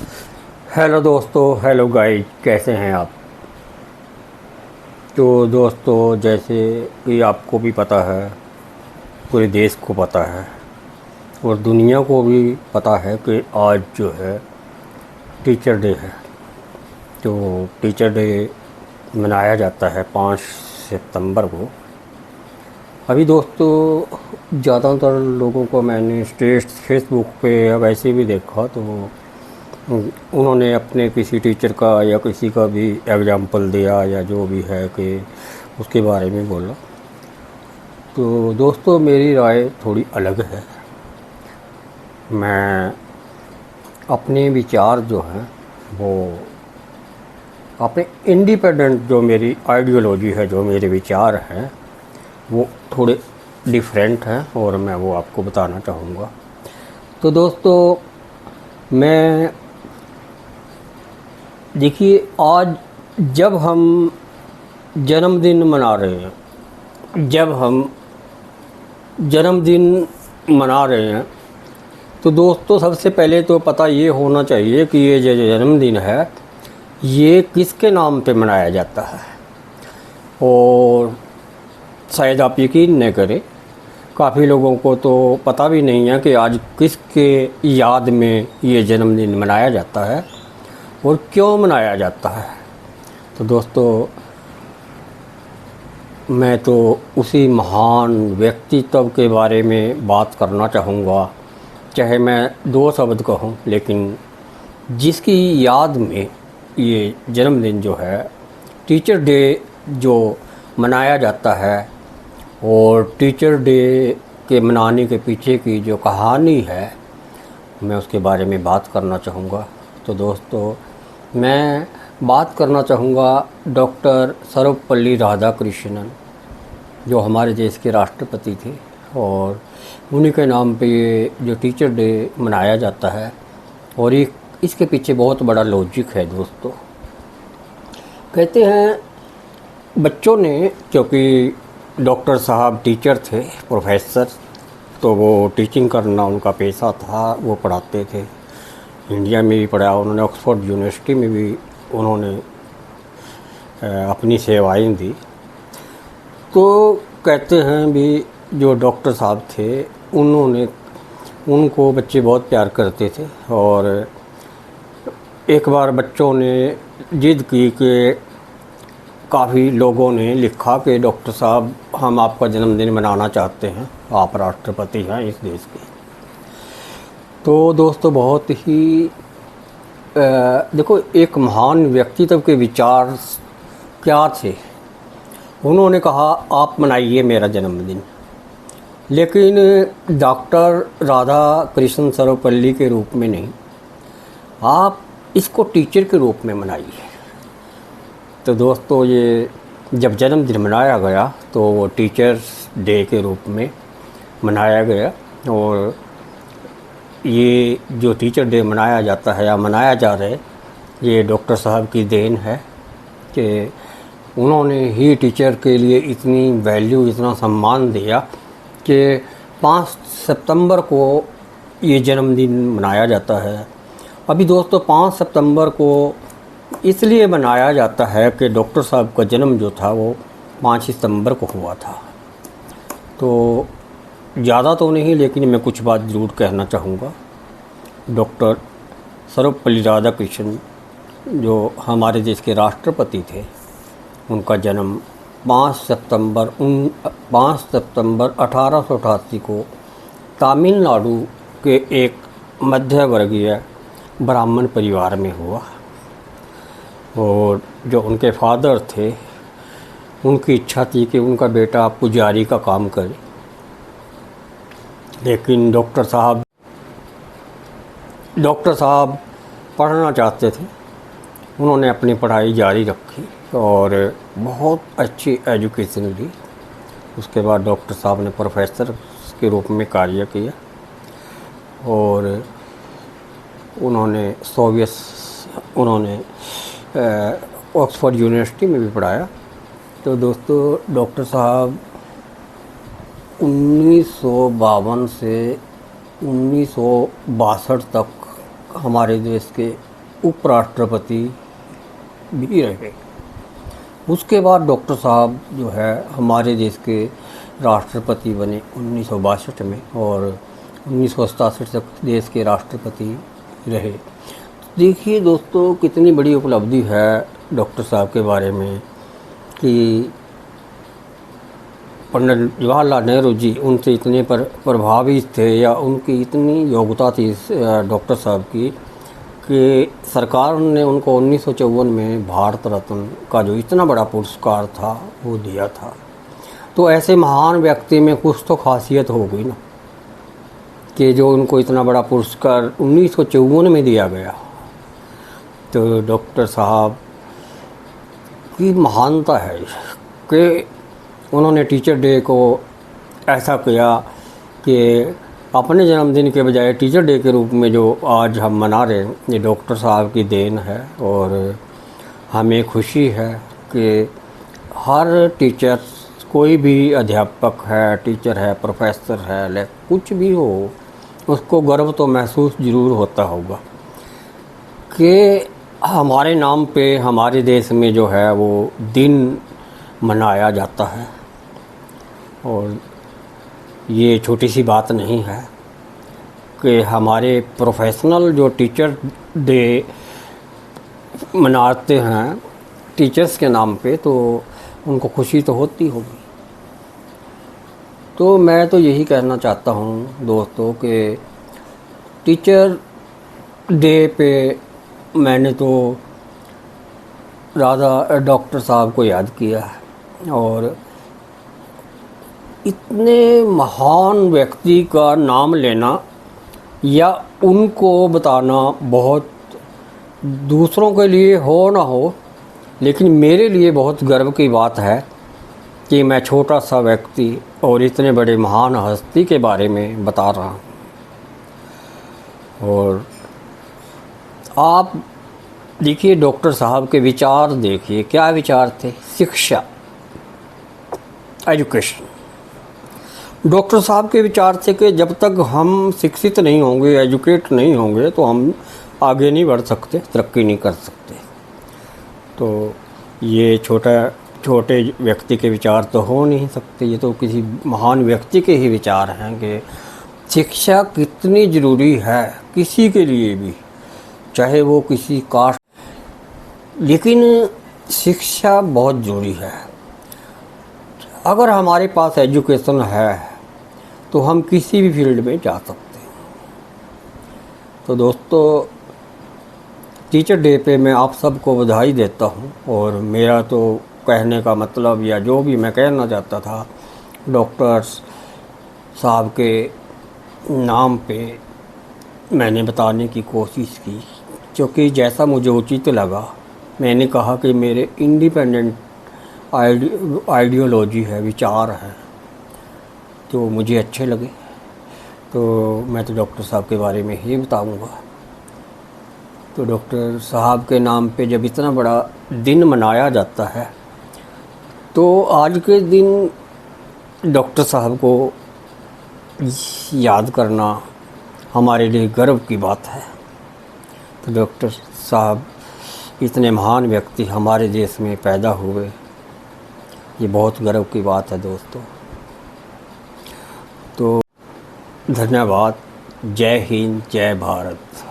Hello दोस्तों, hello guys, कैसे हैं आप। तो दोस्तों, जैसे कि आपको भी पता है, पूरे देश को पता है और दुनिया को भी पता है कि आज जो है टीचर डे है। तो टीचर डे मनाया जाता है 5 सितंबर को। अभी दोस्तों ज़्यादातर लोगों को मैंने स्टेटस फेसबुक पे या वैसे भी देखा, तो उन्होंने अपने किसी टीचर का या किसी का भी एग्जाम्पल दिया या जो भी है कि उसके बारे में बोला। तो दोस्तों मेरी राय थोड़ी अलग है। मैं अपने विचार जो हैं वो अपने इंडिपेंडेंट, जो मेरी आइडियोलॉजी है, जो मेरे विचार हैं वो थोड़े डिफरेंट हैं और मैं वो आपको बताना चाहूँगा। तो दोस्तों मैं देखिए, आज जब हम जन्मदिन मना रहे हैं, तो दोस्तों सबसे पहले तो पता ये होना चाहिए कि ये जो जन्मदिन है ये किसके नाम पे मनाया जाता है। और शायद आप यकीन न करें, काफ़ी लोगों को तो पता भी नहीं है कि आज किसके याद में ये जन्मदिन मनाया जाता है और क्यों मनाया जाता है। तो दोस्तों मैं तो उसी महान व्यक्तित्व के बारे में बात करना चाहूँगा, चाहे मैं 2 शब्द कहूँ, लेकिन जिसकी याद में ये जन्मदिन जो है टीचर डे जो मनाया जाता है, और टीचर डे के मनाने के पीछे की जो कहानी है मैं उसके बारे में बात करना चाहूँगा। तो दोस्तों मैं बात करना चाहूँगा डॉक्टर सर्वपल्ली राधाकृष्णन, जो हमारे देश के राष्ट्रपति थे, और उन्हीं के नाम पे ये जो टीचर डे मनाया जाता है। और ये इसके पीछे बहुत बड़ा लॉजिक है दोस्तों। कहते हैं बच्चों ने, क्योंकि डॉक्टर साहब टीचर थे, प्रोफेसर, तो वो टीचिंग करना उनका पेशा था, वो पढ़ाते थे। इंडिया में भी पढ़ा, उन्होंने ऑक्सफोर्ड यूनिवर्सिटी में भी उन्होंने अपनी सेवाएं दी। तो कहते हैं भी जो डॉक्टर साहब थे उनको बच्चे बहुत प्यार करते थे, और एक बार बच्चों ने जिद की कि काफ़ी लोगों ने लिखा कि डॉक्टर साहब हम आपका जन्मदिन मनाना चाहते हैं, आप राष्ट्रपति हैं इस देश के। तो दोस्तों बहुत ही देखो, एक महान व्यक्तित्व के विचार क्या थे। उन्होंने कहा आप मनाइए मेरा जन्मदिन, लेकिन डॉक्टर राधा कृष्ण सर्वपल्ली के रूप में नहीं, आप इसको टीचर के रूप में मनाइए। तो दोस्तों ये जब जन्मदिन मनाया गया तो वो टीचर्स डे के रूप में मनाया गया। और ये जो टीचर डे मनाया जाता है या मनाया जा रहा है, ये डॉक्टर साहब की देन है कि उन्होंने ही टीचर के लिए इतनी वैल्यू, इतना सम्मान दिया कि 5 सितंबर को ये जन्मदिन मनाया जाता है। अभी दोस्तों 5 सितंबर को इसलिए मनाया जाता है कि डॉक्टर साहब का जन्म जो था वो 5 सितंबर को हुआ था। तो ज़्यादा तो नहीं, लेकिन मैं कुछ बात ज़रूर कहना चाहूँगा। डॉक्टर सर्वपल्ली राधाकृष्णन जो हमारे देश के राष्ट्रपति थे, उनका जन्म 5 सितंबर 1888 को तमिलनाडु के एक मध्य वर्गीय ब्राह्मण परिवार में हुआ। और जो उनके फादर थे, उनकी इच्छा थी कि उनका बेटा पुजारी का काम करे, लेकिन डॉक्टर साहब पढ़ना चाहते थे। उन्होंने अपनी पढ़ाई जारी रखी और बहुत अच्छी एजुकेशन ली। उसके बाद डॉक्टर साहब ने प्रोफेसर के रूप में कार्य किया और उन्होंने ऑक्सफोर्ड यूनिवर्सिटी में भी पढ़ाया। तो दोस्तों डॉक्टर साहब 1952 से 1962 तक हमारे देश के उपराष्ट्रपति भी रहे। उसके बाद डॉक्टर साहब जो है हमारे देश के राष्ट्रपति बने 1962 में, और 1987 तक देश के राष्ट्रपति रहे। देखिए दोस्तों, कितनी बड़ी उपलब्धि है डॉक्टर साहब के बारे में कि पंडित जवाहरलाल नेहरू जी उनसे इतने प्रभावित थे, या उनकी इतनी योग्यता थी डॉक्टर साहब की, कि सरकार ने उनको 1954 में भारत रत्न का जो इतना बड़ा पुरस्कार था वो दिया था। तो ऐसे महान व्यक्ति में कुछ तो खासियत हो गई ना, कि जो उनको इतना बड़ा पुरस्कार 1954 में दिया गया। तो डॉक्टर साहब की महानता है कि उन्होंने टीचर डे को ऐसा किया कि अपने जन्मदिन के बजाय टीचर डे के रूप में जो आज हम मना रहे हैं, ये डॉक्टर साहब की देन है। और हमें खुशी है कि हर टीचर, कोई भी अध्यापक है, टीचर है, प्रोफेसर है, कुछ भी हो, उसको गर्व तो महसूस ज़रूर होता होगा कि हमारे नाम पे हमारे देश में जो है वो दिन मनाया जाता है। और ये छोटी सी बात नहीं है कि हमारे प्रोफेशनल जो टीचर डे मनाते हैं टीचर्स के नाम पे, तो उनको खुशी तो होती होगी। तो मैं तो यही कहना चाहता हूँ दोस्तों कि टीचर डे पे मैंने तो राधा डॉक्टर साहब को याद किया है। और इतने महान व्यक्ति का नाम लेना या उनको बताना बहुत, दूसरों के लिए हो ना हो, लेकिन मेरे लिए बहुत गर्व की बात है कि मैं छोटा सा व्यक्ति और इतने बड़े महान हस्ती के बारे में बता रहा हूँ। और आप देखिए डॉक्टर साहब के विचार, देखिए क्या विचार थे। शिक्षा, एजुकेशन, डॉक्टर साहब के विचार थे कि जब तक हम शिक्षित नहीं होंगे, एजुकेट नहीं होंगे, तो हम आगे नहीं बढ़ सकते, तरक्की नहीं कर सकते। तो ये छोटे व्यक्ति के विचार तो हो नहीं सकते, ये तो किसी महान व्यक्ति के ही विचार हैं कि शिक्षा कितनी ज़रूरी है किसी के लिए भी, चाहे वो किसी कास्ट, लेकिन शिक्षा बहुत ज़रूरी है। अगर हमारे पास एजुकेशन है तो हम किसी भी फील्ड में जा सकते हैं। तो दोस्तों, टीचर डे पे मैं आप सबको बधाई देता हूँ। और मेरा तो कहने का मतलब, या जो भी मैं कहना चाहता था, डॉक्टर साहब के नाम पे मैंने बताने की कोशिश की, क्योंकि जैसा मुझे उचित लगा। मैंने कहा कि मेरे इंडिपेंडेंट आइडियोलॉजी है, विचार हैं, तो मुझे अच्छे लगे, तो मैं तो डॉक्टर साहब के बारे में ही बताऊंगा। तो डॉक्टर साहब के नाम पे जब इतना बड़ा दिन मनाया जाता है, तो आज के दिन डॉक्टर साहब को याद करना हमारे लिए गर्व की बात है। तो डॉक्टर साहब इतने महान व्यक्ति हमारे देश में पैदा हुए, ये बहुत गर्व की बात है दोस्तों। तो धन्यवाद। जय हिंद, जय भारत।